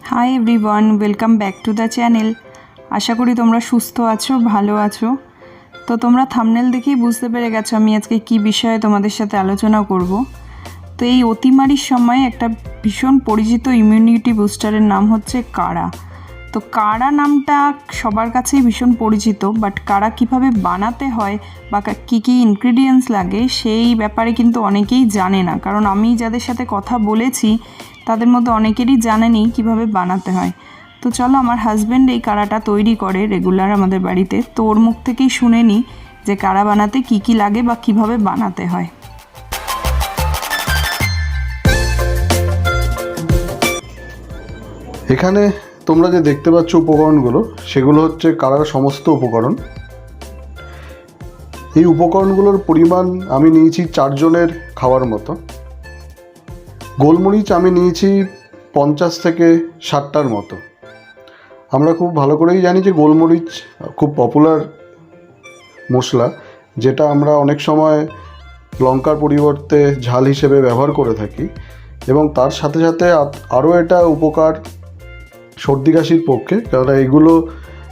High everyone, welcome back to the channel. আশা করি তোমরা সুস্থ আছো, ভালো আছো। তো তোমরা থাম্বনেল দেখেই বুঝতে পেরে গেছো আমি আজকে কী বিষয়ে তোমাদের সাথে আলোচনা করব। তো এই অতিমারির সময় একটা ভীষণ পরিচিত ইমিউনিটি বুস্টারের নাম হচ্ছে কাড়া। তো কাড়া নামটা সবার কাছেই ভীষণ পরিচিত, বাট কাড়া কীভাবে বানাতে হয় বা কী কী ইনগ্রিডিয়েন্টস লাগে সেই ব্যাপারে কিন্তু অনেকেই জানে না। কারণ আমি যাদের সাথে কথা বলেছি তাদের মধ্যে অনেকেরই জানেনি কীভাবে বানাতে হয়। তো চলো, আমার হাজব্যান্ড এই কাড়াটা তৈরি করে রেগুলার আমাদের বাড়িতে, তো ওর মুখ থেকেই শুনে নিই যে কাড়া বানাতে কী কী লাগে বা কীভাবে বানাতে হয়। এখানে তোমরা যে দেখতে পাচ্ছ উপকরণগুলো, সেগুলো হচ্ছে কাড়ার সমস্ত উপকরণ। এই উপকরণগুলোর পরিমাণ আমি নিয়েছি 4 জনের খাওয়ার মতো। গোলমরিচ আমি নিয়েছি 50 থেকে 60টার মতো। আমরা খুব ভালো করেই জানি যে গোলমরিচ খুব পপুলার মশলা, যেটা আমরা অনেক সময় লঙ্কার পরিবর্তে ঝাল হিসেবে ব্যবহার করে থাকি। এবং তার সাথে সাথে আরও এটা উপকার সর্দি কাশির পক্ষে, কারণ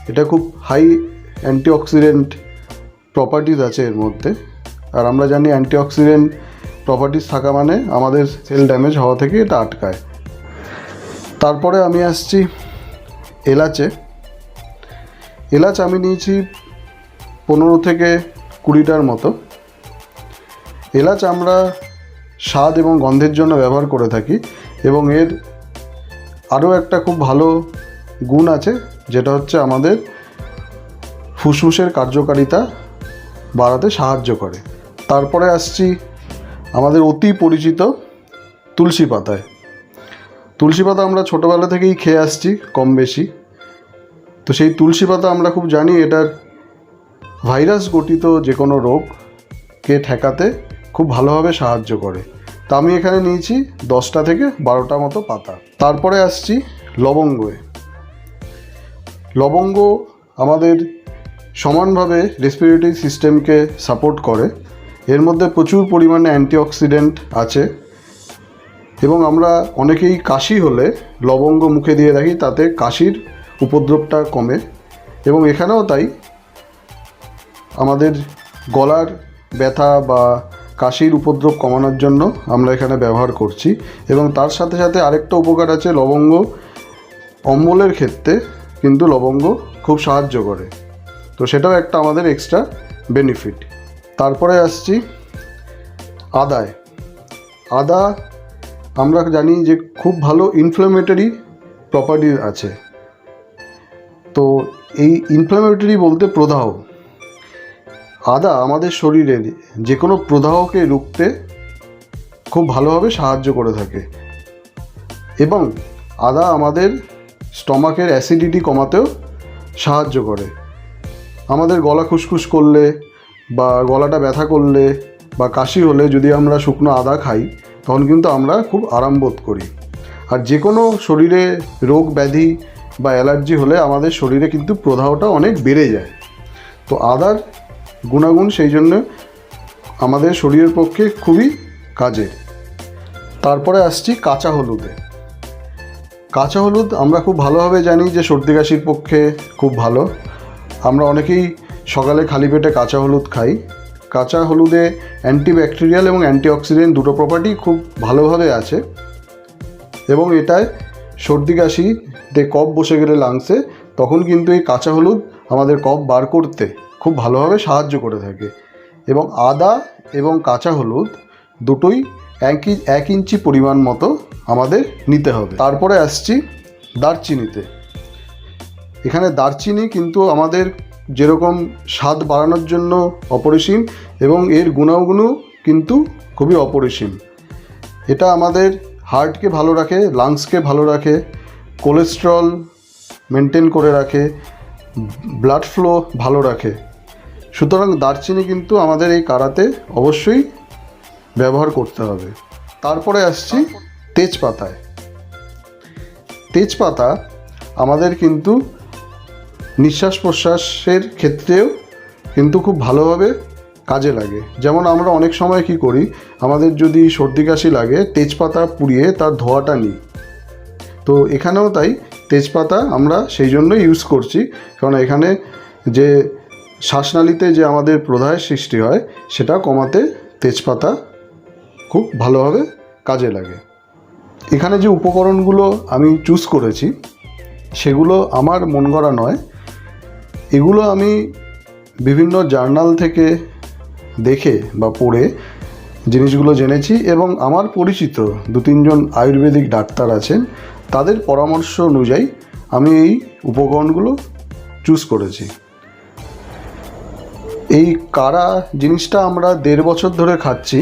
এটা খুব হাই অ্যান্টিঅক্সিডেন্ট প্রপার্টিজ আছে এর মধ্যে। আর আমরা জানি অ্যান্টিঅক্সিডেন্ট প্রপার্টিজ থাকা মানে আমাদের সেল ড্যামেজ হওয়া থেকে এটা আটকায়। তারপরে আমি আসছি এলাচ আমি নিয়েছি 15 থেকে 20টার মতো। এলাচ আমরা স্বাদ এবং গন্ধের জন্য ব্যবহার করে থাকি, এবং এর আরও একটা খুব ভালো গুণ আছে, যেটা হচ্ছে আমাদের ফুসফুসের কার্যকারিতা বাড়াতে সাহায্য করে। তারপরে আসছি আমাদের অতি পরিচিত তুলসী পাতায়। তুলসী পাতা আমরা ছোটোবেলা থেকেই খেয়ে আসছি কম বেশি। তো সেই তুলসী পাতা আমরা খুব জানি এটার ভাইরাস গঠিত যে কোনো রোগকে ঠেকাতে খুব ভালোভাবে সাহায্য করে। তা আমি এখানে নিয়েছি 10টা থেকে 12টা মতো পাতা। তারপরে আসছি লবঙ্গ আমাদের সমানভাবে রেসপিরেটরি সিস্টেমকে সাপোর্ট করে। এর মধ্যে প্রচুর পরিমাণে অ্যান্টিঅক্সিডেন্ট আছে, এবং আমরা অনেকেই কাশি হলে লবঙ্গ মুখে দিয়ে রাখি, তাতে কাশির উপদ্রবটা কমে। এবং এখানেও তাই, আমাদের গলার ব্যথা বা কাশির উপদ্রব কমানোর জন্য আমরা এখানে ব্যবহার করছি। এবং তার সাথে সাথে আরেকটা উপকার আছে, লবঙ্গ অম্বলের ক্ষেত্রে কিন্তু লবঙ্গ খুব সাহায্য করে। তো সেটাও একটা আমাদের এক্সট্রা বেনিফিট। তারপরে আসছি আদা আমরা জানি যে খুব ভালো ইনফ্ল্যামেটরি প্রপার্টি আছে। তো এই ইনফ্ল্যামেটরি বলতে প্রদাহ, আদা আমাদের শরীরের যে কোনো প্রদাহকে রুখতে খুব ভালোভাবে সাহায্য করে থাকে। এবং আদা আমাদের স্টমাকের অ্যাসিডিটি কমাতেও সাহায্য করে। আমাদের গলা খুসখুস করলে বা গলাটা ব্যথা করলে বা কাশি হলে যদি আমরা শুকনো আদা খাই, তখন কিন্তু আমরা খুব আরাম বোধ করি। আর যে কোনো শরীরে রোগ ব্যাধি বা অ্যালার্জি হলে আমাদের শরীরে কিন্তু প্রদাহটা অনেক বেড়ে যায়। তো আদার গুণাগুণ সেই জন্য আমাদের শরীরের পক্ষে খুবই কাজের। তারপরে আসছি কাঁচা হলুদ আমরা খুব ভালোভাবে জানি যে সর্দি কাশির পক্ষে খুব ভালো। আমরা অনেকেই সকালে খালি পেটে কাঁচা হলুদ খাই। কাঁচা হলুদে অ্যান্টিব্যাকটেরিয়াল এবং অ্যান্টিঅক্সিডেন্ট দুটো প্রপার্টি খুব ভালোভাবে আছে, এবং এটায় সর্দি কাশিতে কফ বসে গেলে লাংসে, তখন কিন্তু এই কাঁচা হলুদ আমাদের কফ বার করতে খুব ভালোভাবে সাহায্য করে থাকে। এবং আদা এবং কাঁচা হলুদ দুটোই 1 ইঞ্চি পরিমাণ মতো আমাদের নিতে হবে। তারপরে আসছি দারচিনিতে। এখানে দারচিনি কিন্তু আমাদের যেরকম স্বাদ বাড়ানোর জন্য অপরিসীম, এবং এর গুণাগুণও কিন্তু খুবই অপরিসীম। এটা আমাদের হার্টকে ভালো রাখে, লাংসকে ভালো রাখে, কোলেস্টেরল মেনটেন করে রাখে, ব্লাড ফ্লো ভালো রাখে। সুতরাং দারচিনি কিন্তু আমাদের এই কাড়াতে অবশ্যই ব্যবহার করতে হবে। তারপরে আসছি তেজপাতা আমাদের কিন্তু নিঃশ্বাস প্রশ্বাসের ক্ষেত্রেও কিন্তু খুব ভালোভাবে কাজে লাগে। যেমন আমরা অনেক সময় কি করি, আমাদের যদি সর্দি কাশি লাগে তেজপাতা পুড়িয়ে তার ধোঁয়াটা নিই, তো এখানেও তাই তেজপাতা আমরা সেই জন্যই ইউজ করছি, কারণ এখানে যে শ্বাসনালীতে যে আমাদের প্রদাহের সৃষ্টি হয় সেটা কমাতে তেজপাতা খুব ভালোভাবে কাজে লাগে। এখানে যে উপকরণগুলো আমি চুজ করেছি সেগুলো আমার মন গড়া নয়, এগুলো আমি বিভিন্ন জার্নাল থেকে দেখে বা পড়ে জিনিসগুলো জেনেছি এবং আমার পরিচিত 2-3 জন আয়ুর্বেদিক ডাক্তার আছেন, তাদের পরামর্শ অনুযায়ী আমি এই উপকরণগুলো চুজ করেছি। এই কাড়া জিনিসটা আমরা 1.5 বছর ধরে খাচ্ছি।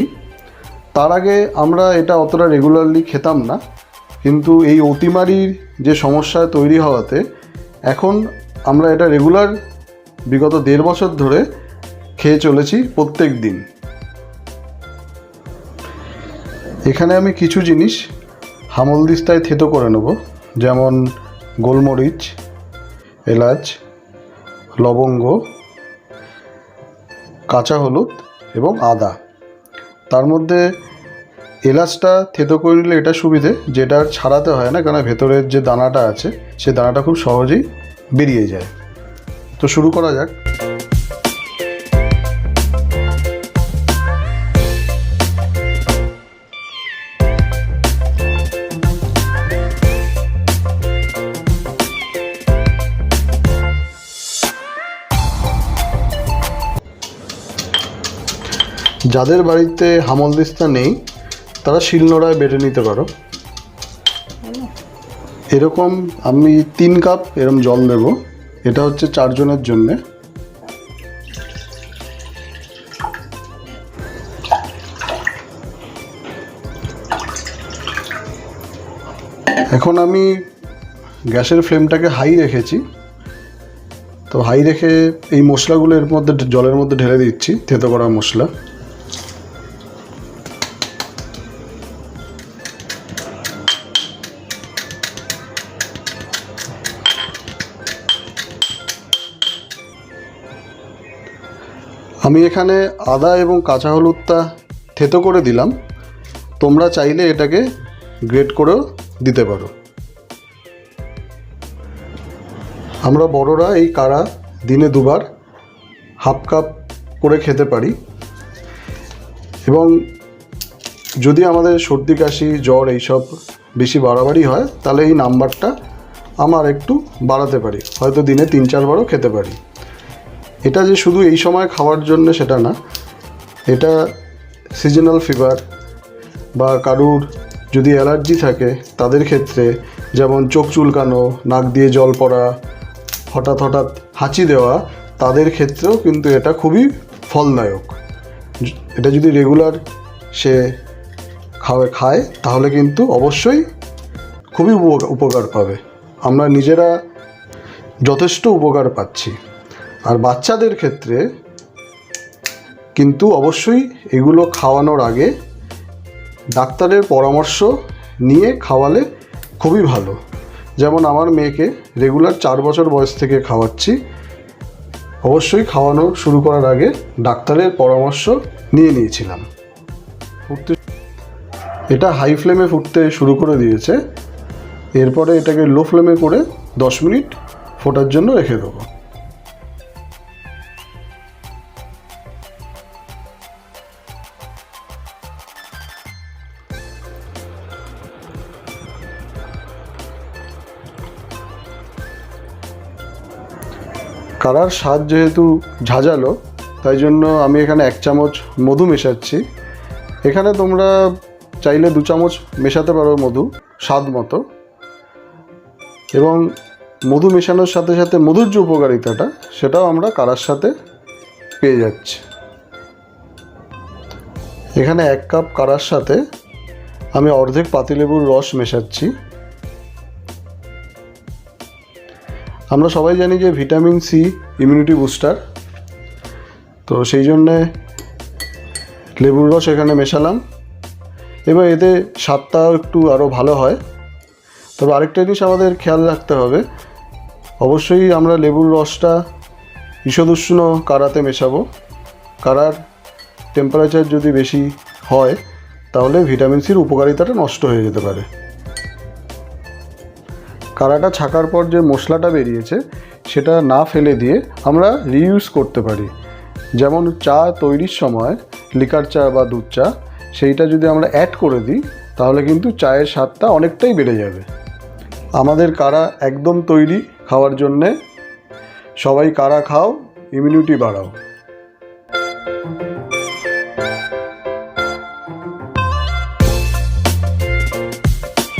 তার আগে আমরা এটা অতটা রেগুলারলি খেতাম না, কিন্তু এই অতিমারির যে সমস্যা তৈরি হওয়াতে এখন আমরা এটা রেগুলার বিগত 1.5 বছর ধরে খেয়ে চলেছি প্রত্যেক দিন। এখানে আমি কিছু জিনিস হামলদিস্তায় থেতো করে নেব, যেমন গোলমরিচ, এলাচ, লবঙ্গ, কাঁচা হলুদ এবং আদা। তার মধ্যে এলাচটা থেতো করে নিলে এটা সুবিধে, যেটা আর ছাড়াতে হয় না, কারণ ভেতরের যে দানাটা আছে সে দানাটা খুব সহজেই বেরিয়ে যায়। তো শুরু করা যাক। যাদের বাড়িতে হামলদিস্তা নেই তারা শিলনোড়ায় বেটে নিতে পারো। এরকম আমি 3 কাপ এরকম জল দেব, এটা হচ্ছে 4 জনের জন্যে। এখন আমি গ্যাসের ফ্লেমটাকে হাই রেখেছি, তো হাই রেখে এই মশলাগুলো এর মধ্যে জলের মধ্যে ঢেলে দিচ্ছি, থেতো করা মশলা। আমি এখানে আদা এবং কাঁচা হলুদটা থেতো করে দিলাম, তোমরা চাইলে এটাকে গ্রেট করেও দিতে পারো। আমরা বড়রা এই কাড়া দিনে 2 বার হাফ কাপ করে খেতে পারি, এবং যদি আমাদের সর্দি কাশি জ্বর এইসব বেশি বাড়াবাড়ি হয় তাহলে এই নাম্বারটা আমার একটু বাড়াতে পারি, হয়তো দিনে 3-4 বারও খেতে পারি। এটা যে শুধু এই সময় খাওয়ার জন্য সেটা না, এটা সিজনাল ফিভার বা কারুর যদি অ্যালার্জি থাকে তাদের ক্ষেত্রে, যেমন চোখ চুলকানো, নাক দিয়ে জল পড়া, হঠাৎ হঠাৎ হাঁচি দেওয়া, তাদের ক্ষেত্রেও কিন্তু এটা খুবই ফলদায়ক। এটা যদি রেগুলার সে খায় তাহলে কিন্তু অবশ্যই খুবই উপকার পাবে। আমরা নিজেরা যথেষ্ট উপকার পাচ্ছি। আর বাচ্চাদের ক্ষেত্রে কিন্তু অবশ্যই এগুলো খাওয়ানোর আগে ডাক্তারের পরামর্শ নিয়ে খাওয়ালে খুবই ভালো। যেমন আমার মেয়েকে রেগুলার 4 বছর বয়স থেকে খাওয়াচ্ছি, অবশ্যই খাওয়ানো শুরু করার আগে ডাক্তারের পরামর্শ নিয়েছিলাম। এটা হাই ফ্লেমে ফুটতে শুরু করে দিয়েছে, এরপরে এটাকে লো ফ্লেমে করে 10 মিনিট ফোটার জন্য রেখে দেবো। কাড়ার স্বাদ যেহেতু ঝাঁঝালো, তাই জন্য আমি এখানে 1 চামচ মধু মেশাচ্ছি। এখানে তোমরা চাইলে 2 চামচ মেশাতে পারো মধু স্বাদ মতো, এবং মধু মেশানোর সাথে সাথে মধুর যে উপকারিতাটা সেটাও আমরা কাড়ার সাথে পেয়ে যাচ্ছি। এখানে 1 কাপ কাড়ার সাথে আমি অর্ধেক পাতিলেবুর রস মেশাচ্ছি। আমরা সবাই জানি যে ভিটামিন সি ইমিউনিটি বুস্টার, তো সেই জন্যে লেবুর রস এখানে মেশালাম। এবার এতে স্বাদটাও একটু আরও ভালো হয়। তবে আরেকটা জিনিস আমাদের খেয়াল রাখতে হবে, অবশ্যই আমরা লেবুর রসটা ঈষদুষ্ণ কাড়াতে মেশাবো। কাড়ার টেম্পারেচার যদি বেশি হয় তাহলে ভিটামিন সির উপকারিতাটা নষ্ট হয়ে যেতে পারে। কাড়াটা ছাকার পর যে মশলাটা বেরিয়েছে সেটা না ফেলে দিয়ে আমরা রিইউজ করতে পারি। যেমন চা তৈরির সময় লিকার চা বা দুধ চা সেইটা যদি আমরা অ্যাড করে দিই তাহলে কিন্তু চায়ের স্বাদটা অনেকটাই বেড়ে যাবে। আমাদের কাড়া একদম তৈরি খাওয়ার জন্যে। সবাই কাড়া খাও, ইমিউনিটি বাড়াও।